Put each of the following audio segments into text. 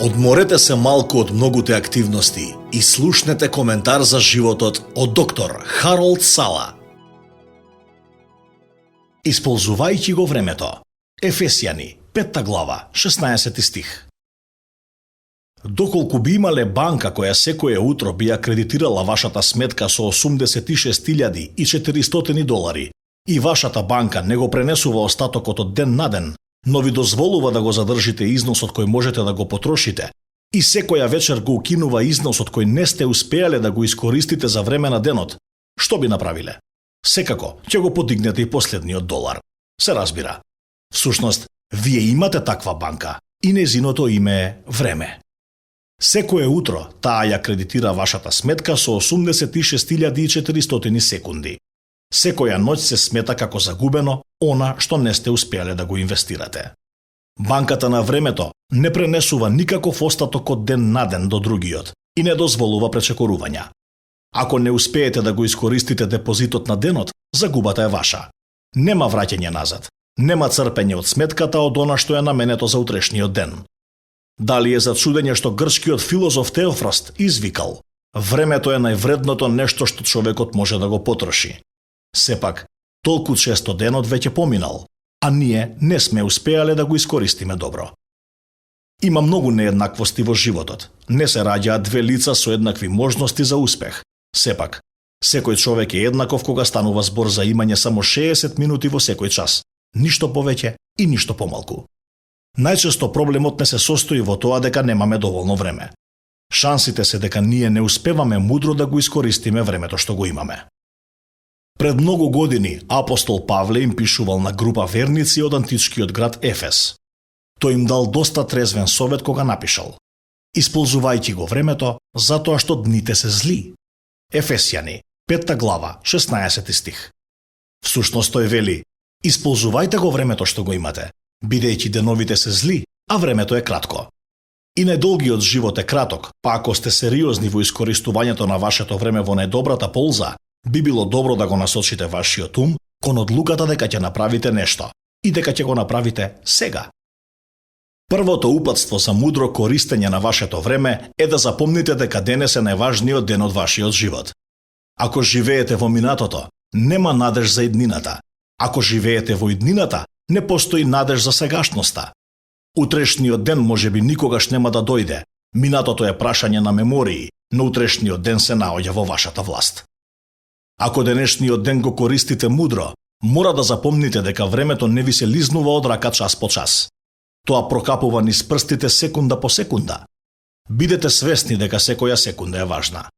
Одморете се малку од многуте активности и слушнете коментар за животот од доктор Харолд Сала. Исползувајќи го времето. Ефесјани, 5 глава, 16 стих. Доколку би имале банка која секое утро би ја кредитирала вашата сметка со $86,400 и вашата банка не го пренесува остатокот од ден на ден, но ви дозволува да го задржите износот кој можете да го потрошите и секоја вечер го укинува износот кој не сте успеале да го искористите за време на денот, што би направиле? Секако, ќе го подигнете и последниот долар. Се разбира. Всушност, вие имате таква банка и незиното име е време. Секое утро таа ја кредитира вашата сметка со 86,400 секунди. Секоја ноќ се смета како загубено она што не сте успеале да го инвестирате. Банката на времето не пренесува никаков остаток од ден на ден до другиот и не дозволува пречекорувања. Ако не успеете да го искористите депозитот на денот, загубата е ваша. Нема враќање назад. Нема црпење од сметката од она што е наменето за утрешниот ден. Дали е за чудење што грчкиот филозоф Теофраст извикал: времето е највредното нешто што човекот може да го потроши. Сепак, толку често денот веќе поминал, а ние не сме успеале да го искористиме добро. Има многу нееднаквости во животот. Не се раѓаат две лица со еднакви можности за успех. Сепак, секој човек е еднаков кога станува збор за имање само 60 минути во секој час. Ништо повеќе и ништо помалку. Најчесто проблемот не се состои во тоа дека немаме доволно време. Шансите се дека ние не успеваме мудро да го искористиме времето што го имаме. Пред многу години апостол Павле им пишувал на група верници од античкиот град Ефес. Тој им дал доста трезвен совет кога напишал: исползувајќи го времето, затоа што дните се зли. Ефесјани, 5 глава, 16 стих. Всушност тој вели: исползувајте го времето што го имате, бидејќи деновите се зли, а времето е кратко. И најдолгиот живот е краток, па ако сте сериозни во искористувањето на вашето време во најдобрата полза, би било добро да го насочите вашиот ум кон одлуката дека ќе направите нешто и дека ќе го направите сега. Првото упатство за мудро користење на вашето време е да запомните дека денес е најважниот ден од вашиот живот. Ако живеете во минатото, нема надеж за иднината. Ако живеете во иднината, не постои надеж за сегашноста. Утрешниот ден можеби никогаш нема да дојде. Минатото е прашање на мемории, но утрешниот ден се наоѓа во вашата власт. Ако денешниот ден го користите мудро, мора да запомните дека времето не ви се лизнува од рака час по час. Тоа прокапува низ прстите секунда по секунда. Бидете свесни дека секоја секунда е важна.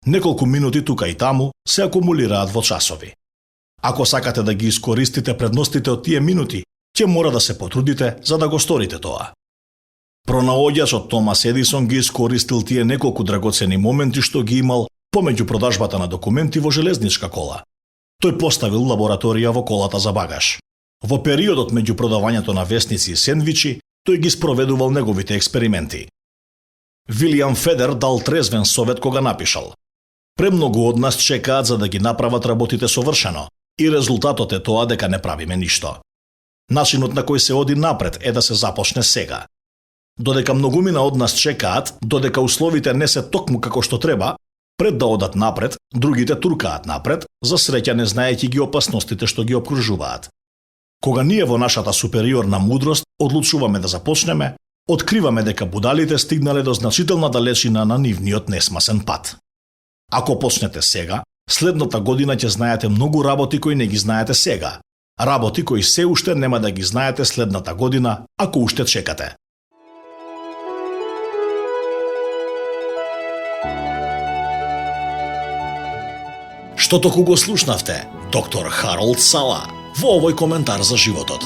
Неколку минути тука и таму се акумулираат во часови. Ако сакате да ги искористите предностите од тие минути, ќе мора да се потрудите за да го сторите тоа. Пронаоѓачот Томас Едисон ги искористил тие неколку драгоцени моменти што ги имал помеѓу продажбата на документи во железничка кола. Тој поставил лабораторија во колата за багаж. Во периодот меѓу продавањето на весници и сендвичи, тој ги спроведувал неговите експерименти. Вилијам Федер дал трезвен совет кога напишал: премногу од нас чекаат за да ги направат работите совршено, и резултатот е тоа дека не правиме ништо. Начинот на кој се оди напред е да се започне сега. Додека многумина од нас чекаат, додека условите не се токму како што треба, пред да одат напред, другите туркаат напред, за среќа не знаејќи ги опасностите што ги опкружуваат. Кога ние во нашата супериорна мудрост одлучуваме да започнеме, откриваме дека будалите стигнале до значителна далечина на нивниот несмасен пат. Ако почнете сега, следната година ќе знаете многу работи кои не ги знаете сега. Работи кои се уште нема да ги знаете следната година, ако уште чекате. Што току го слушнавте, доктор Харолд Сала, во овој коментар за животот.